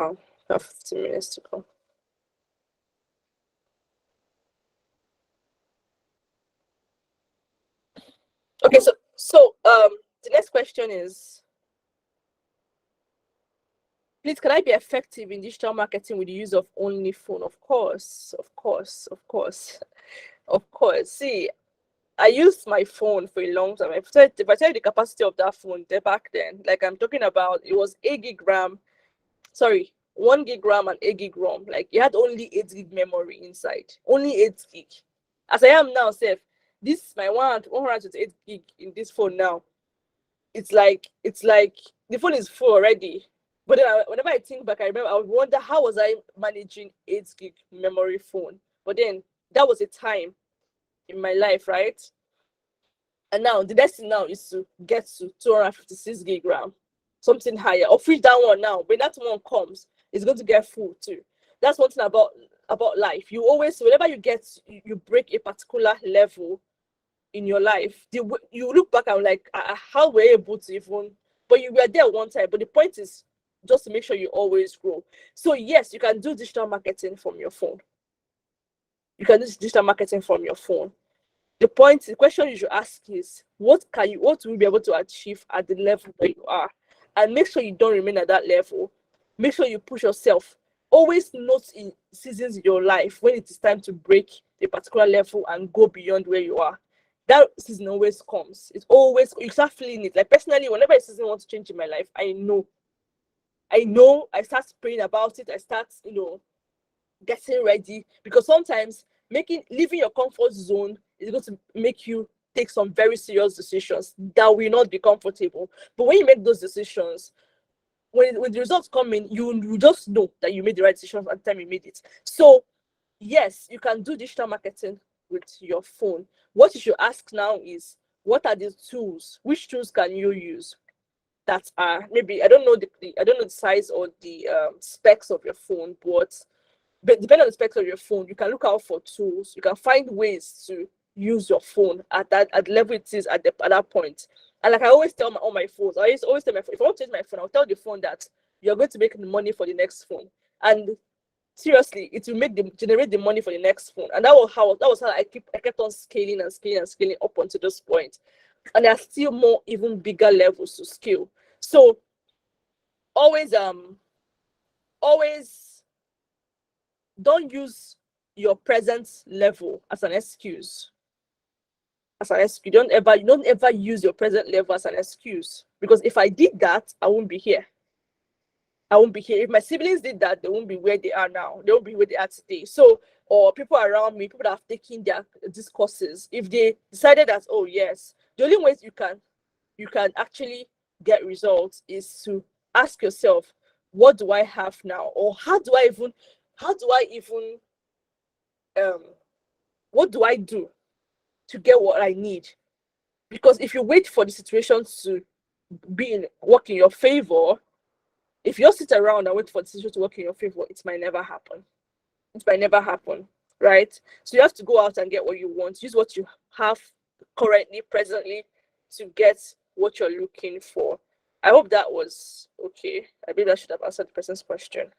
Oh, we have 15 minutes to go. Okay, so the next question is, please, can I be effective in digital marketing with the use of only phone? Of course, of course, of course, of course. See, I used my phone for a long time. If I tell you the capacity of that phone there back then, like I'm talking about, it was 8 gig RAM, sorry, 1 gig RAM and 8 gig ROM. Like you had only 8 gig memory inside, only 8 gig. As I am now, Seth, this is my 128 gig in this phone now. It's like the phone is full already. But then whenever I think back, I remember I would wonder how was I managing 8 gig memory phone. But then that was a time in my life, right? And now the next thing now is to get to 256 gig RAM, something higher. Or freeze that one now. When that one comes, it's going to get full too. That's one thing about life. You always, whenever you break a particular level in your life, you look back and like, how were you able to even, but you were there one time. But the point is just to make sure you always grow. So yes, you can do digital marketing from your phone. You can do digital marketing from your phone. The question you should ask is, what will you be able to achieve at the level where you are? And make sure you don't remain at that level. Make sure you push yourself. Always note in seasons in your life when it is time to break a particular level and go beyond where you are. That season always comes. It's always, you start feeling it. Like personally, whenever a season wants to change in my life, I know, I start praying about it. I start, getting ready, because sometimes leaving your comfort zone is going to make you take some very serious decisions that will not be comfortable. But when you make those decisions, when the results come in, you just know that you made the right decision at the time you made it. So yes, you can do digital marketing with your phone. What you should ask now is, what are the tools? Which tools can you use that are, maybe, I don't know the size or the specs of your phone, but depending on the specs of your phone, you can look out for tools. You can find ways to use your phone at the level it is at that point. And like I always tell all my phones, I always tell my phone, if I want to change my phone, I'll tell the phone that you're going to make the money for the next phone. And seriously, it will generate the money for the next phone. And that was how I kept on scaling and scaling and scaling up until this point. And there are still more, even bigger levels to scale. So always don't use your present level as an excuse. You don't ever use your present level as an excuse, because if I did that, I won't be here. If my siblings did that, they won't be where they are now. They won't be where they are today. So, or people around me, people that have taken these courses, if they decided that, oh yes, the only ways you can actually get results is to ask yourself, what do I have now? Or how do I even what do I do to get what I need? Because if you wait for the situation to work in your favor, if you sit around and wait for the situation to work in your favor, it might never happen. Right? So you have to go out and get what you want. Use what you have presently, to get what you're looking for. I hope that was okay. I believe I should have answered the person's question.